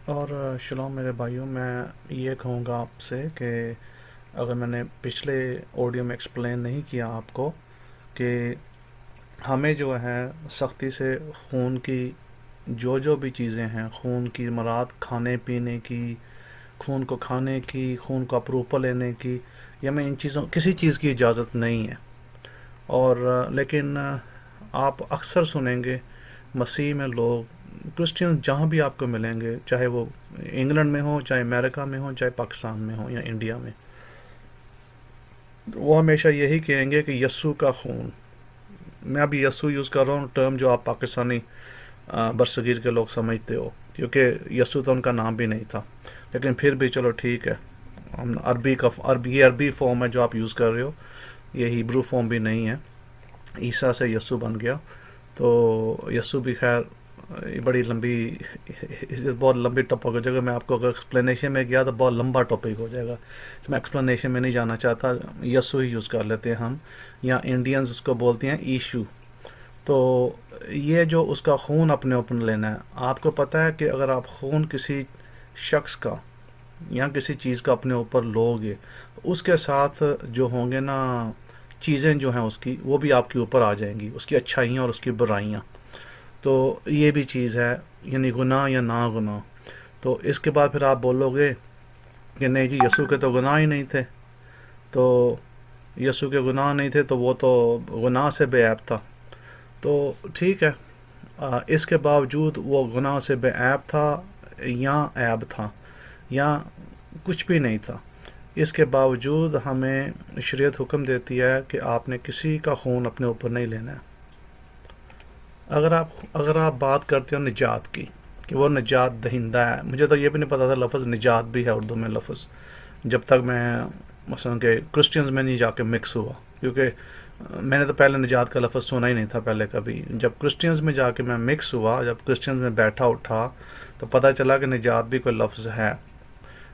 اور شلوم میرے بھائیوں، میں یہ کہوں گا آپ سے کہ اگر میں نے پچھلے آڈیو میں ایکسپلین نہیں کیا آپ کو کہ ہمیں جو ہے سختی سے خون کی جو بھی چیزیں ہیں، خون کی مراد کھانے پینے کی، خون کو کھانے کی، خون کو اپروپل لینے کی، یا میں ان چیزوں کسی چیز کی اجازت نہیں ہے۔ اور لیکن آپ اکثر سنیں گے مسیح میں لوگ کرسچن جہاں بھی آپ کو ملیں گے، چاہے وہ انگلینڈ میں ہوں، چاہے امریکہ میں ہوں، چاہے پاکستان میں ہوں یا انڈیا میں، وہ ہمیشہ یہی کہیں گے کہ یسوع کا خون۔ میں ابھی یسوع یوز کر رہا ہوں، ٹرم جو آپ پاکستانی برصغیر کے لوگ سمجھتے ہو، کیونکہ یسوع تو ان کا نام بھی نہیں تھا، لیکن پھر بھی چلو ٹھیک ہے۔ ہم یہ عربی فارم ہے جو آپ یوز کر رہے ہو، یہ ہیبرو فارم بھی نہیں ہے۔ عیسیٰ سے یسوع بن گیا، تو یسوع بھی خیر یہ بڑی لمبی بہت لمبی ٹاپک ہو جائے گا۔ میں آپ کو اگر ایکسپلینیشن میں گیا تو بہت لمبا ٹاپک ہو جائے گا، اس میں ایکسپلینیشن میں نہیں جانا چاہتا۔ یسوع ہی یوز کر لیتے ہیں ہم، یا انڈینز اس کو بولتے ہیں ایشو۔ تو یہ جو اس کا خون اپنے اوپر لینا ہے، آپ کو پتہ ہے کہ اگر آپ خون کسی شخص کا یا کسی چیز کا اپنے اوپر لو گے، اس کے ساتھ جو ہوں گے نا چیزیں جو ہیں اس کی، وہ بھی آپ کے اوپر آ جائیں گی، اس کی اچھائیاں اور اس کی برائیاں۔ تو یہ بھی چیز ہے، یعنی گناہ یا نا گناہ۔ تو اس کے بعد پھر آپ بولو گے کہ نہیں جی یسوع کے تو گناہ ہی نہیں تھے، تو یسوع کے گناہ نہیں تھے تو وہ تو گناہ سے بے عیب تھا۔ تو ٹھیک ہے، اس کے باوجود وہ گناہ سے بے عیب تھا یا عیب تھا یا کچھ بھی نہیں تھا، اس کے باوجود ہمیں شریعت حکم دیتی ہے کہ آپ نے کسی کا خون اپنے اوپر نہیں لینا ہے۔ اگر آپ بات کرتے ہو نجات کی کہ وہ نجات دہندہ ہے، مجھے تو یہ بھی نہیں پتا تھا لفظ نجات بھی ہے اردو میں لفظ، جب تک میں مثلا کہ کرسچنز میں نہیں جا کے مکس ہوا، کیونکہ میں نے تو پہلے نجات کا لفظ سنا ہی نہیں تھا پہلے کبھی۔ جب کرسچنز میں جا کے میں مکس ہوا، جب کرسچنز میں بیٹھا اٹھا، تو پتہ چلا کہ نجات بھی کوئی لفظ ہے۔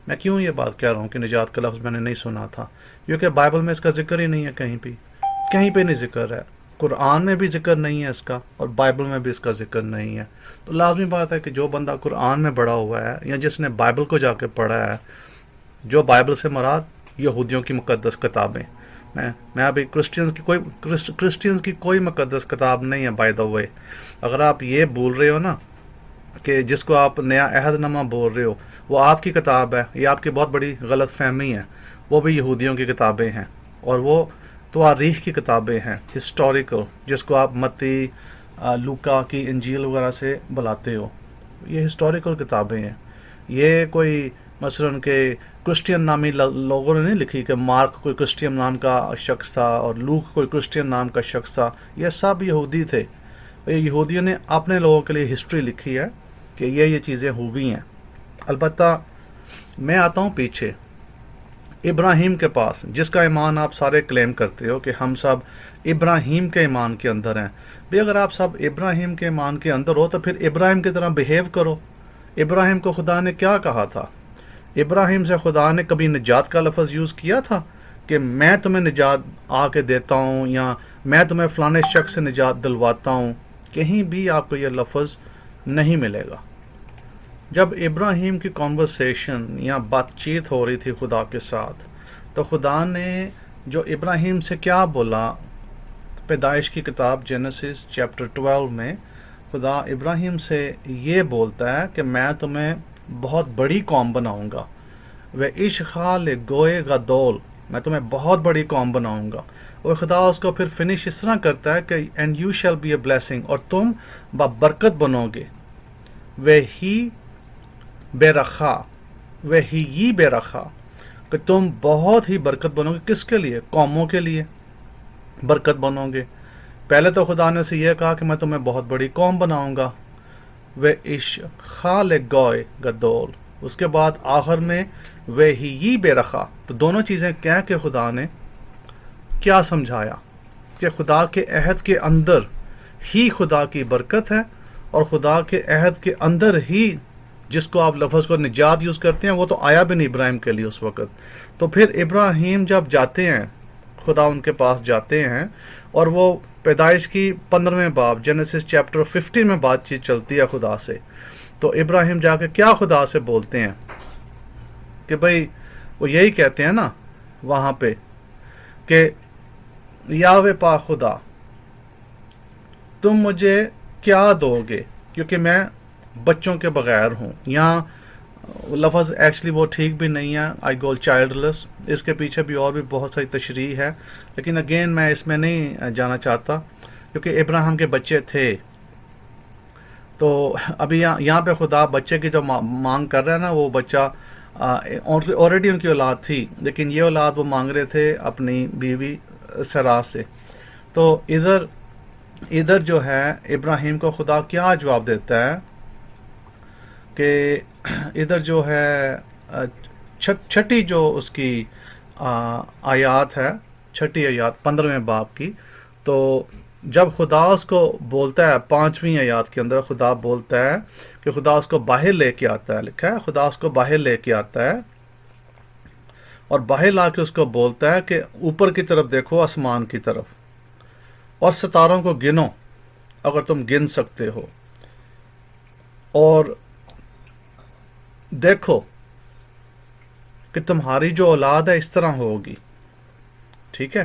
میں کیوں یہ بات کہہ رہا ہوں کہ نجات کا لفظ میں نے نہیں سنا تھا؟ کیونکہ بائبل میں اس کا ذکر ہی نہیں ہے، کہیں پہ نہیں ذکر ہے۔ قرآن میں بھی ذکر نہیں ہے اس کا، اور بائبل میں بھی اس کا ذکر نہیں ہے۔ تو لازمی بات ہے کہ جو بندہ قرآن میں بڑا ہوا ہے یا جس نے بائبل کو جا کے پڑھا ہے، جو بائبل سے مراد یہودیوں کی مقدس کتابیں، میں ابھی کرسچنز کی کوئی مقدس کتاب نہیں ہے بائی دا وے۔ اگر آپ یہ بول رہے ہو نا کہ جس کو آپ نیا عہد نامہ بول رہے ہو وہ آپ کی کتاب ہے، یہ آپ کی بہت بڑی غلط فہمی ہے۔ وہ بھی یہودیوں کی کتابیں ہیں، اور وہ تواریخ کی کتابیں ہیں، ہسٹوریکل، جس کو آپ متی، لوکا کی انجیل وغیرہ سے بلاتے ہو۔ یہ ہسٹوریکل کتابیں ہیں، یہ کوئی مثلاً کہ کرسچین نامی لوگوں نے نہیں لکھی کہ مارک کوئی کرسچین نام کا شخص تھا اور لوک کوئی کرسچین نام کا شخص تھا۔ یہ سب یہودی تھے، یہ یہودیوں نے اپنے لوگوں کے لیے ہسٹری لکھی ہے کہ یہ چیزیں ہوئی ہیں۔ البتہ میں آتا ہوں پیچھے ابراہیم کے پاس، جس کا ایمان آپ سارے کلیم کرتے ہو کہ ہم سب ابراہیم کے ایمان کے اندر ہیں۔ بھی اگر آپ سب ابراہیم کے ایمان کے اندر ہو تو پھر ابراہیم کی طرح بہیو کرو۔ ابراہیم کو خدا نے کیا کہا تھا؟ ابراہیم سے خدا نے کبھی نجات کا لفظ یوز کیا تھا کہ میں تمہیں نجات آ کے دیتا ہوں، یا میں تمہیں فلانے شخص سے نجات دلواتا ہوں؟ کہیں بھی آپ کو یہ لفظ نہیں ملے گا۔ جب ابراہیم کی کانورسیشن یا بات چیت ہو رہی تھی خدا کے ساتھ، تو خدا نے جو ابراہیم سے کیا بولا، پیدائش کی کتاب جینیسس چیپٹر 12 میں خدا ابراہیم سے یہ بولتا ہے کہ میں تمہیں بہت بڑی قوم بناؤں گا، وَإِشْخَالِ گوئے غدول، میں تمہیں بہت بڑی قوم بناؤں گا۔ اور خدا اس کو پھر فنش اس طرح کرتا ہے کہ and you shall be a blessing, اور تم ببرکت بنو گے۔ وہی بے رخا، وہی بے رخا، کہ تم بہت ہی برکت بنو گے۔ کس کے لیے؟ قوموں کے لیے برکت بنو گے۔ پہلے تو خدا نے اسے یہ کہا کہ میں تمہیں بہت بڑی قوم بناؤں گا، وَإِشْخَالِ گوئے غدول، اس کے بعد آخر میں وہی بے رخا۔ تو دونوں چیزیں کہہ کے خدا نے کیا سمجھایا کہ خدا کے عہد کے اندر ہی خدا کی برکت ہے، اور خدا کے عہد کے اندر ہی جس کو آپ لفظ کو نجات یوز کرتے ہیں، وہ تو آیا بھی نہیں ابراہیم کے لیے اس وقت۔ تو پھر ابراہیم جب جاتے ہیں، خدا ان کے پاس جاتے ہیں، اور وہ پیدائش کی 15ویں باب جینیسس چیپٹر 15 میں بات چیت چلتی ہے خدا سے، تو ابراہیم جا کے کیا خدا سے بولتے ہیں کہ بھائی وہ یہی کہتے ہیں نا وہاں پہ کہ یاوے پا خدا تم مجھے کیا دو گے کیونکہ میں بچوں کے بغیر ہوں. یہاں لفظ ایکچولی وہ ٹھیک بھی نہیں ہے, آئی گول چائلڈ لیس. اس کے پیچھے بھی اور بھی بہت ساری تشریح ہے, لیکن اگین میں اس میں نہیں جانا چاہتا کیونکہ ابراہیم کے بچے تھے. تو ابھی یہاں پہ خدا بچے کی جو مانگ کر رہا ہے نا, وہ بچہ آلریڈی ان کی اولاد تھی, لیکن یہ اولاد وہ مانگ رہے تھے اپنی بیوی سارا سے. تو ادھر جو ہے ابراہیم کو خدا کیا جواب دیتا ہے کہ ادھر جو ہے چھٹی جو اس کی آیات ہے, چھٹی آیات 15ویں باب کی, تو جب خدا اس کو بولتا ہے 5ویں آیات کے اندر خدا بولتا ہے کہ خدا اس کو باہر لے کے آتا ہے, لکھا ہے خدا اس کو باہر لے کے آتا ہے اور باہر لا کے اس کو بولتا ہے کہ اوپر کی طرف دیکھو, آسمان کی طرف, اور ستاروں کو گنو اگر تم گن سکتے ہو, اور دیکھو کہ تمہاری جو اولاد ہے اس طرح ہوگی. ٹھیک ہے,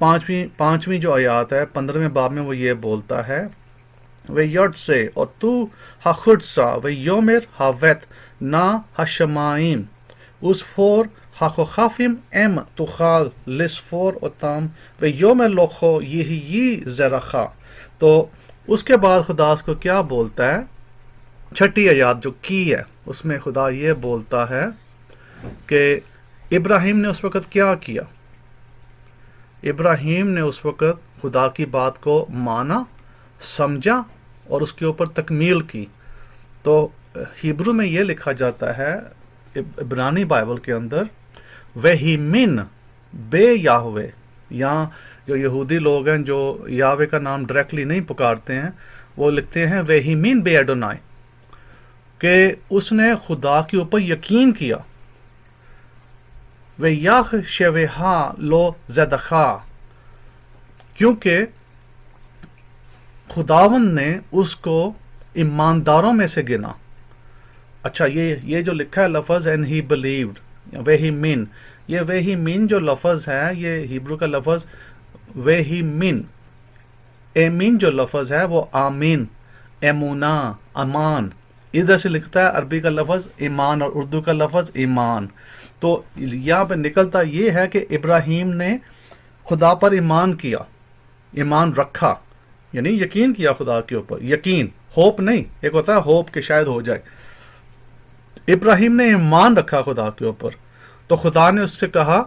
پانچویں جو آیات ہے 15ویں باب میں وہ یہ بولتا ہے و یڈ سے اور تو ہا خود سا و یومر ہا ویت نا ہا شمائم اس فور ہا خو خافیم ام تو خال لس فور اتام و یومر لوخو یہ زرخا. تو اس کے بعد خدا اس کو کیا بولتا ہے, چھٹی آیات جو کی ہے اس میں خدا یہ بولتا ہے کہ ابراہیم نے اس وقت کیا کیا. ابراہیم نے اس وقت خدا کی بات کو مانا, سمجھا اور اس کے اوپر تکمیل کی. تو ہیبرو میں یہ لکھا جاتا ہے عبرانی بائبل کے اندر وہی من بے یاہوے. یہاں جو یہودی لوگ ہیں جو یاہوے کا نام ڈائریکٹلی نہیں پکارتے ہیں, وہ لکھتے ہیں وہی من بے ایڈونائی, کہ اس نے خدا کے اوپر یقین کیا. وہ یاہ شوہا لو زدخا, کیونکہ خداوند نے اس کو ایمانداروں میں سے گنا. اچھا, یہ جو لکھا ہے لفظ اینڈ ہی بلیوڈ, وہی مین, یہ وہی مین جو لفظ ہے یہ ہیبرو کا لفظ وہی مین, ایمین جو لفظ ہے وہ آمین, ایمونا, امان, ادھر سے لکھتا ہے عربی کا لفظ ایمان اور اردو کا لفظ ایمان. تو یہاں پہ نکلتا یہ ہے کہ ابراہیم نے خدا پر ایمان کیا, ایمان رکھا, یعنی یقین کیا خدا کے اوپر. یقین, ہوپ نہیں, ایک ہوتا ہے ہوپ کہ شاید ہو جائے. ابراہیم نے ایمان رکھا خدا کے اوپر, تو خدا نے اس سے کہا,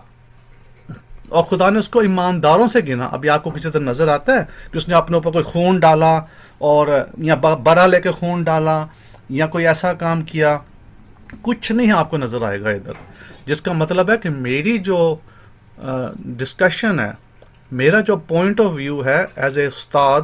اور خدا نے اس کو ایمانداروں سے گنا. ابھی آپ کو کسی طرح نظر آتا ہے کہ اس نے اپنے اوپر کوئی خون ڈالا اور یا برا لے کے خون ڈالا یا کوئی ایسا کام کیا, کچھ نہیں آپ کو نظر آئے گا ادھر. جس کا مطلب ہے کہ میری جو ڈسکشن ہے, میرا جو پوائنٹ آف ویو ہے ایز اے استاد,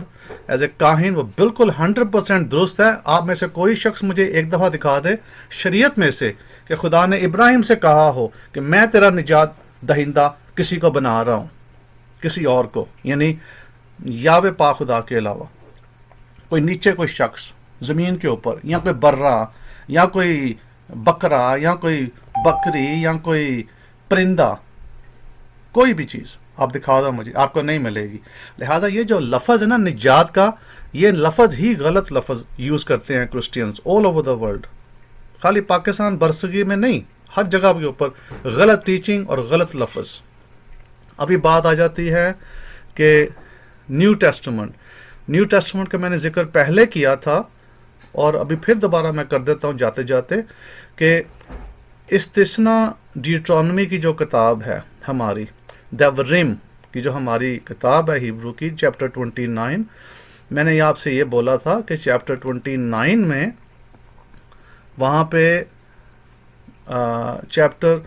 ایز اے کاہن, وہ بالکل 100% درست ہے. آپ میں سے کوئی شخص مجھے ایک دفعہ دکھا دے شریعت میں سے کہ خدا نے ابراہیم سے کہا ہو کہ میں تیرا نجات دہندہ کسی کو بنا رہا ہوں, کسی اور کو, یعنی یاوے پا خدا کے علاوہ کوئی نیچے کوئی شخص زمین کے اوپر, یا کوئی برا, یا کوئی بکرا, یا کوئی بکری, یا کوئی پرندہ, کوئی بھی چیز آپ دکھا دو مجھے, آپ کو نہیں ملے گی. لہٰذا یہ جو لفظ ہے نا نجات کا, یہ لفظ ہی غلط لفظ یوز کرتے ہیں Christians all over the world, خالی پاکستان برصغیر میں نہیں, ہر جگہ کے اوپر غلط ٹیچنگ اور غلط لفظ. ابھی بات آ جاتی ہے کہ نیو ٹیسٹمنٹ کا میں نے ذکر پہلے کیا تھا اور ابھی پھر دوبارہ میں کر دیتا ہوں جاتے جاتے, کہ استثنا ڈیوٹرانومی کی جو کتاب ہے ہماری, دیوریم کی جو ہماری کتاب ہے ہیبرو کی, چیپٹر 29, میں نے آپ سے یہ بولا تھا کہ چیپٹر 29 میں وہاں پہ چیپٹر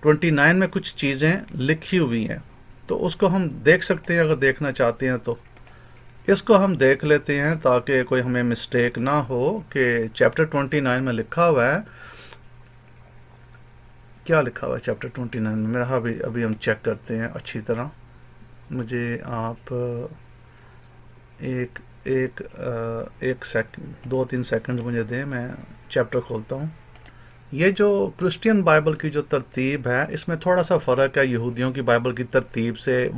29 میں کچھ چیزیں لکھی ہوئی ہیں, تو اس کو ہم دیکھ سکتے ہیں اگر دیکھنا چاہتے ہیں تو. اس کو ہم دیکھ لیتے ہیں تاکہ کوئی ہمیں مسٹیک نہ ہو کہ چیپٹر 29 میں لکھا ہوا ہے, کیا لکھا ہوا ہے چیپٹر 29 میں. میرا ابھی ہم چیک کرتے ہیں اچھی طرح. مجھے آپ ایک ایک سیکنڈ 2-3 سیکنڈ مجھے دیں، میں چیپٹر کھولتا ہوں. یہ جو کرسچین بائبل کی جو ترتیب ہے اس میں تھوڑا سا فرق ہے یہودیوں کی بائبل کی ترتیب سے،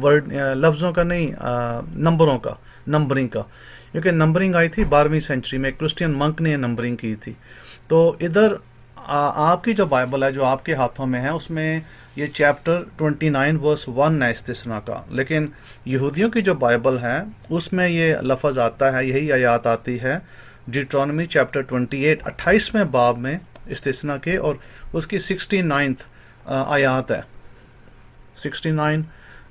لفظوں کا نہیں، نمبروں کا، نمبرنگ کا، کیونکہ نمبرنگ آئی تھی 12ویں سینچری میں، کرسچین منک نے نمبرنگ کی تھی. تو ادھر آپ کی جو بائبل ہے جو آپ کے ہاتھوں میں ہے اس میں یہ چیپٹر 29 ورس 1 ہے استثنا کا، لیکن یہودیوں کی جو بائبل ہے اس میں یہ لفظ آتا ہے، یہی آیات آتی ہے ڈیٹرانومی چیپٹر 28 28ویں باب میں استثنا کے، اور اس کی 69 آیات ہے، 69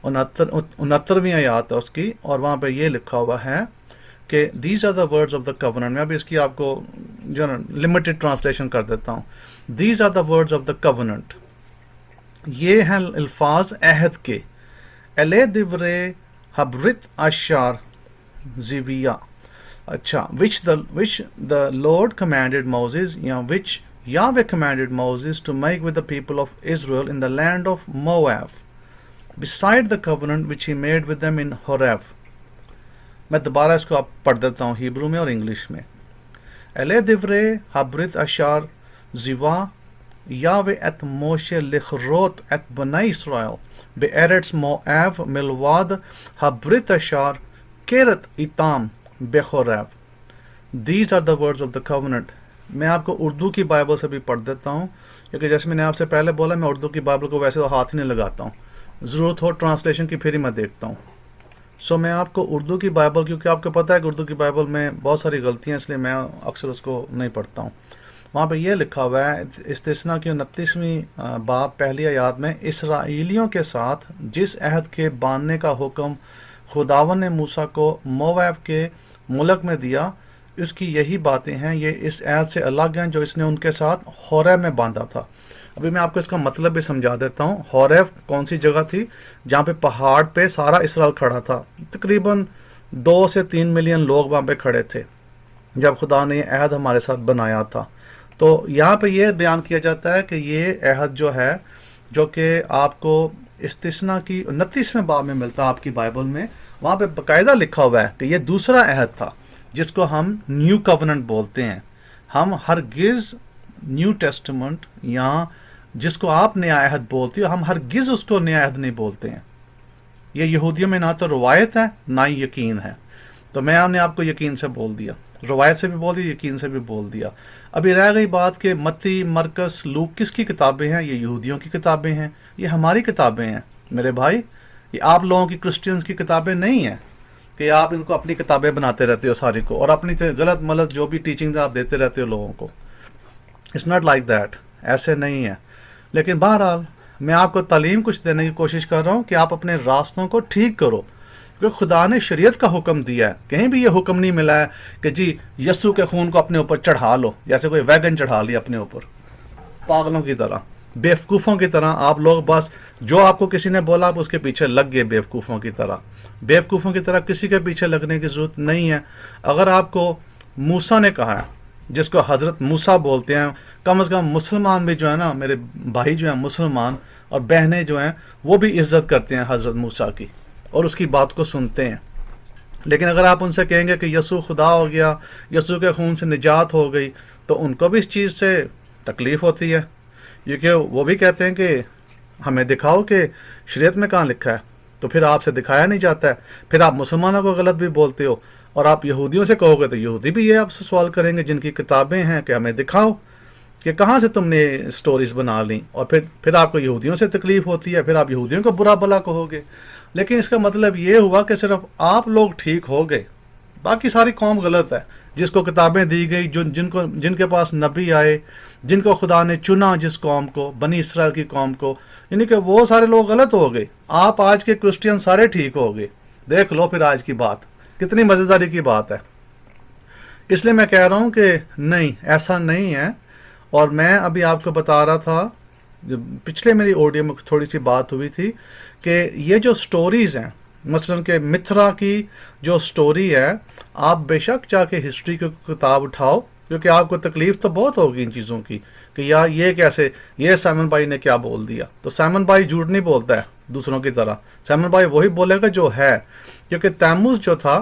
69ویں آیات ہے اس کی، اور وہاں پہ یہ لکھا ہوا ہے کہ these are the words of the covenant. میں ابھی اس کی آپ کو جو نا لمیٹڈ ٹرانسلیشن کر دیتا ہوں. These are the words of the covenant, یہ ہیں الفاظ عہد کے، الے دیورے حبرت اشار زیویا، اچھا which the Lord commanded Moses، یا which Yahweh commanded Moses to make with the people of Israel in the land of Moab beside the covenant which he made with them in Horeb. میں دوبارہ اس کو آپ پڑھ دیتا ہوں Hebrew میں اور انگلش میں. الے دیورے حبرت اشار زیوا یاوے ات موشے لخروت ات بنائی اسرائیل بے ایرٹس موآب ملواد حبرت اشار کیرت ایتام بے خوریب. These are the words of the covenant. میں آپ کو اردو کی بائبل سے بھی پڑھ دیتا ہوں، کیونکہ جیسے میں نے آپ سے پہلے بولا میں اردو کی بائبل کو ویسے تو ہاتھ ہی نہیں لگاتا ہوں، ضرورت ہو ٹرانسلیشن کی پھر ہی میں دیکھتا ہوں. سو میں آپ کو اردو کی بائبل، کیونکہ آپ کو پتہ ہے کہ اردو کی بائبل میں بہت ساری غلطیاں، اس لیے میں اکثر اس کو نہیں پڑھتا ہوں. وہاں پہ یہ لکھا ہوا ہے استثنا کی 29ویں باب پہلی آیات میں، اسرائیلیوں کے ساتھ جس عہد کے باندھنے کا حکم خداوند نے موسیٰ کو مواب کے ملک میں دیا، اس کی یہی باتیں ہیں، یہ اس عہد سے الگ ہیں جو اس نے ان کے ساتھ حوریب میں باندھا تھا. ابھی میں آپ کو اس کا مطلب بھی سمجھا دیتا ہوں. حوریب کون سی جگہ تھی؟ جہاں پہ پہاڑ پہ سارا اسرائیل کھڑا تھا، تقریباً 2 سے 3 ملین لوگ وہاں پہ کھڑے تھے جب خدا نے یہ عہد ہمارے ساتھ بنایا تھا. تو یہاں پہ یہ بیان کیا جاتا ہے کہ یہ عہد جو ہے، جو کہ آپ کو استثنا کی 29ویں باب میں ملتا ہے آپ کی بائبل میں، وہاں پہ باقاعدہ لکھا ہوا ہے کہ یہ دوسرا عہد تھا جس کو ہم نیو کووننٹ بولتے ہیں. ہم ہرگز نیو ٹیسٹمنٹ یا جس کو آپ نیا عہد بولتے ہو، ہم ہرگز اس کو نیا عہد نہیں بولتے ہیں. یہ یہودیوں میں نہ تو روایت ہے نہ ہی یقین ہے. تو میں نے آپ کو یقین سے بول دیا، روایت سے بھی بول دیا، یقین سے بھی بول دیا. ابھی رہ گئی بات کہ متی، مرکس، لوک کس کی کتابیں ہیں؟ یہ یہودیوں کی کتابیں ہیں، یہ ہماری کتابیں ہیں میرے بھائی. یہ آپ لوگوں کی کرسچنز کی کتابیں نہیں ہیں کہ آپ ان کو اپنی کتابیں بناتے رہتے ہو ساری کو، اور اپنی غلط ملت جو بھی ٹیچنگ آپ دیتے رہتے ہو لوگوں کو. اٹس ناٹ لائک دیٹ، ایسے نہیں ہے. لیکن بہرحال میں آپ کو تعلیم کچھ دینے کی کوشش کر رہا ہوں کہ آپ اپنے راستوں کو ٹھیک کرو، کیونکہ خدا نے شریعت کا حکم دیا ہے. کہیں بھی یہ حکم نہیں ملا ہے کہ جی یسوع کے خون کو اپنے اوپر چڑھا لو، جیسے کوئی ویگن چڑھا لیا اپنے اوپر، پاگلوں کی طرح، بیوقوفوں کی طرح. آپ لوگ بس جو آپ کو کسی نے بولا آپ اس کے پیچھے لگ گئے بیوقوفوں کی طرح. بیوقوفوں کی طرح کسی کے پیچھے لگنے کی ضرورت نہیں ہے. اگر آپ کو موسیٰ نے کہا ہے، جس کو حضرت موسیٰ بولتے ہیں، کم از کم مسلمان بھی جو ہے نا، میرے بھائی جو ہیں مسلمان اور بہنیں جو ہیں، وہ بھی عزت کرتے ہیں حضرت موسیٰ کی اور اس کی بات کو سنتے ہیں. لیکن اگر آپ ان سے کہیں گے کہ یسوع خدا ہو گیا، یسوع کے خون سے نجات ہو گئی، تو ان کو بھی اس چیز سے تکلیف ہوتی ہے، کیونکہ وہ بھی کہتے ہیں کہ ہمیں دکھاؤ کہ شریعت میں کہاں لکھا ہے. تو پھر آپ سے دکھایا نہیں جاتا ہے، پھر آپ مسلمانوں کو غلط بھی بولتے ہو. اور آپ یہودیوں سے کہو گے تو یہودی بھی یہ آپ سے سوال کریں گے جن کی کتابیں ہیں کہ ہمیں دکھاؤ کہ کہاں سے تم نے سٹوریز بنا لیں. اور پھر آپ کو یہودیوں سے تکلیف ہوتی ہے، پھر آپ یہودیوں کو برا بھلا کہو گے. لیکن اس کا مطلب یہ ہوا کہ صرف آپ لوگ ٹھیک ہو گئے، باقی ساری قوم غلط ہے. جس کو کتابیں دی گئی، جن کے پاس نبی آئے، جن کو خدا نے چنا، جس قوم کو، بنی اسرائیل کی قوم کو، یعنی کہ وہ سارے لوگ غلط ہو گئے. آپ آج کے کرسچین سارے ٹھیک ہو گئے. دیکھ لو پھر آج کی بات کتنی مزیداری کی بات ہے. اس لیے میں کہہ رہا ہوں کہ نہیں، ایسا نہیں ہے. اور میں ابھی آپ کو بتا رہا تھا، پچھلے میری آڈیو میں تھوڑی سی بات ہوئی تھی کہ یہ جو سٹوریز ہیں، مثلا کہ متھرا کی جو سٹوری ہے، آپ بے شک جا کے ہسٹری کی کتاب اٹھاؤ، کیونکہ آپ کو تکلیف تو بہت ہوگی ان چیزوں کی کہ یار یہ کیسے، یہ سائمن بھائی نے کیا بول دیا. تو سائمن بھائی جھوٹ نہیں بولتا ہے دوسروں کی طرح. سائمن بھائی وہی بولے گا جو ہے، کیونکہ تیموز جو تھا،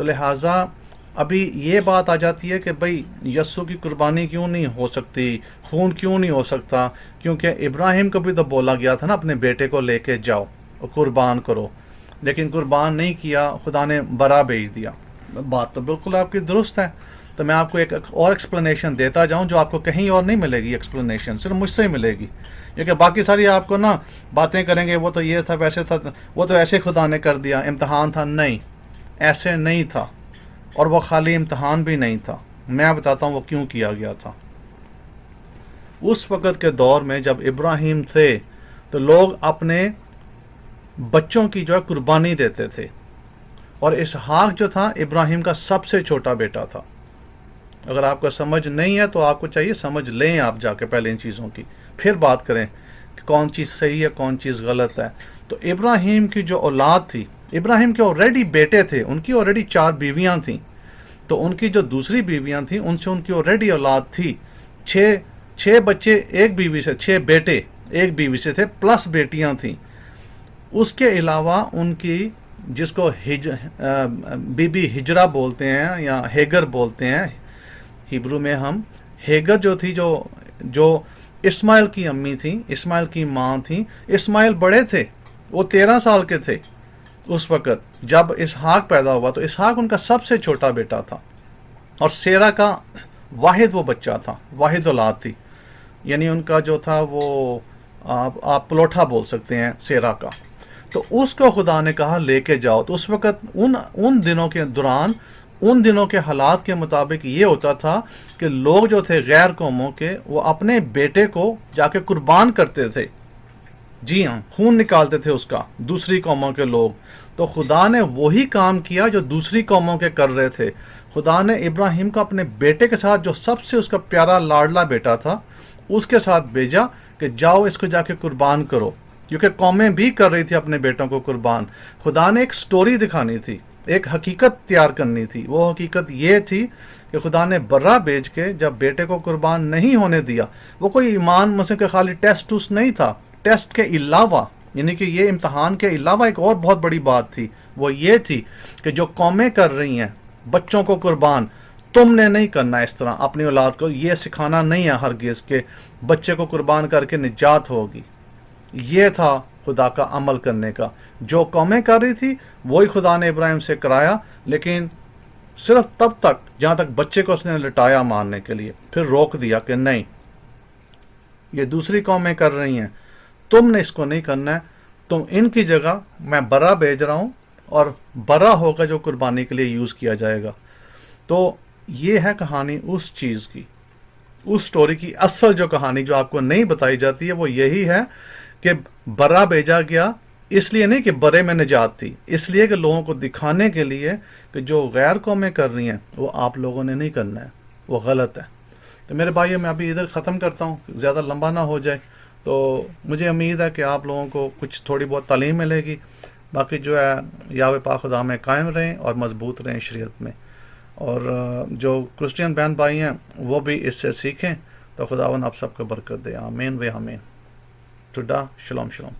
تو لہٰذا ابھی یہ بات آ جاتی ہے کہ بھائی یسوع کی قربانی کیوں نہیں ہو سکتی، خون کیوں نہیں ہو سکتا، کیونکہ ابراہیم کو بھی تو بولا گیا تھا نا اپنے بیٹے کو لے کے جاؤ اور قربان کرو، لیکن قربان نہیں کیا، خدا نے برا بھیج دیا۔ بات تو بالکل آپ کی درست ہے۔ تو میں آپ کو ایک اور ایکسپلینیشن دیتا جاؤں جو آپ کو کہیں اور نہیں ملے گی، ایکسپلینیشن صرف مجھ سے ہی ملے گی، کیونکہ باقی ساری آپ کو نا باتیں کریں گے وہ تو یہ تھا ویسے تھا، وہ تو ایسے خدا نے کر دیا، امتحان تھا۔ نہیں، ایسے نہیں تھا، اور وہ خالی امتحان بھی نہیں تھا۔ میں بتاتا ہوں وہ کیوں کیا گیا تھا۔ اس وقت کے دور میں جب ابراہیم تھے تو لوگ اپنے بچوں کی جو ہے قربانی دیتے تھے، اور اسحاق جو تھا ابراہیم کا سب سے چھوٹا بیٹا تھا۔ اگر آپ کو سمجھ نہیں ہے تو آپ کو چاہیے سمجھ لیں آپ جا کے پہلے ان چیزوں کی، پھر بات کریں کہ کون چیز صحیح ہے کون چیز غلط ہے۔ تو ابراہیم کی جو اولاد تھی، ابراہیم کے آلریڈی بیٹے تھے، ان کی آلریڈی 4 بیویاں تھیں، تو ان کی جو دوسری بیویاں تھیں ان سے ان کی آلریڈی اولاد تھی۔ 6 بچے ایک بیوی سے، 6 بیٹے ایک بیوی سے تھے، پلس بیٹیاں تھیں۔ اس کے علاوہ ان کی جس کو بی بی ہجرہ بولتے ہیں یا ہیگر بولتے ہیں ہیبرو میں، ہم ہیگر جو تھی جو اسماعیل کی امی تھیں، اسماعیل کی ماں تھیں۔ اسماعیل بڑے تھے، وہ 13 سال کے تھے اس وقت جب اسحاق پیدا ہوا، تو اسحاق ان کا سب سے چھوٹا بیٹا تھا، اور سیرا کا واحد وہ بچہ تھا، واحد اولاد تھی، یعنی ان کا جو تھا وہ آپ پلوٹھا بول سکتے ہیں سیرا کا۔ تو اس کو خدا نے کہا لے کے جاؤ۔ تو اس وقت ان دنوں کے دوران، ان دنوں کے حالات کے مطابق یہ ہوتا تھا کہ لوگ جو تھے غیر قوموں کے، وہ اپنے بیٹے کو جا کے قربان کرتے تھے، جی ہاں، خون نکالتے تھے اس کا، دوسری قوموں کے لوگ۔ تو خدا نے وہی کام کیا جو دوسری قوموں کے کر رہے تھے۔ خدا نے ابراہیم کو اپنے بیٹے کے ساتھ، جو سب سے اس کا پیارا لاڈلا بیٹا تھا، اس کے ساتھ بھیجا کہ جاؤ اس کو جا کے قربان کرو، کیونکہ قومیں بھی کر رہی تھی اپنے بیٹوں کو قربان۔ خدا نے ایک سٹوری دکھانی تھی، ایک حقیقت تیار کرنی تھی۔ وہ حقیقت یہ تھی کہ خدا نے برا بھیج کے جب بیٹے کو قربان نہیں ہونے دیا، وہ کوئی ایمان مثلا کہ خالی ٹیسٹ نہیں تھا، ٹیسٹ کے علاوہ، یعنی کہ یہ امتحان کے علاوہ ایک اور بہت بڑی بات تھی، وہ یہ تھی کہ جو قومیں کر رہی ہیں بچوں کو قربان، تم نے نہیں کرنا اس طرح اپنی اولاد کو، یہ سکھانا نہیں ہے ہرگز کہ بچے کو قربان کر کے نجات ہوگی۔ یہ تھا خدا کا عمل کرنے کا۔ جو قومیں کر رہی تھی وہی خدا نے ابراہیم سے کرایا، لیکن صرف تب تک جہاں تک بچے کو اس نے لٹایا مارنے کے لیے، پھر روک دیا کہ نہیں، یہ دوسری قومیں کر رہی ہیں، تم نے اس کو نہیں کرنا ہے، تم ان کی جگہ میں برا بھیج رہا ہوں، اور برا ہوگا جو قربانی کے لیے یوز کیا جائے گا۔ تو یہ ہے کہانی اس چیز کی، اس سٹوری کی اصل جو کہانی جو آپ کو نہیں بتائی جاتی ہے وہ یہی ہے کہ برا بھیجا گیا، اس لیے نہیں کہ برے میں نجات تھی، اس لیے کہ لوگوں کو دکھانے کے لیے کہ جو غیر قومیں کر رہی ہیں وہ آپ لوگوں نے نہیں کرنا ہے، وہ غلط ہے۔ تو میرے بھائیو، میں ابھی ادھر ختم کرتا ہوں، زیادہ لمبا نہ ہو جائے۔ تو مجھے امید ہے کہ آپ لوگوں کو کچھ تھوڑی بہت تعلیم ملے گی۔ باقی جو ہے یاوہ پاک خدا میں قائم رہیں اور مضبوط رہیں شریعت میں، اور جو کرسچین بہن بھائی ہیں وہ بھی اس سے سیکھیں، تو خداوند آپ سب کو برکت دے۔ آمین و آمین۔ Toda shalom shalom.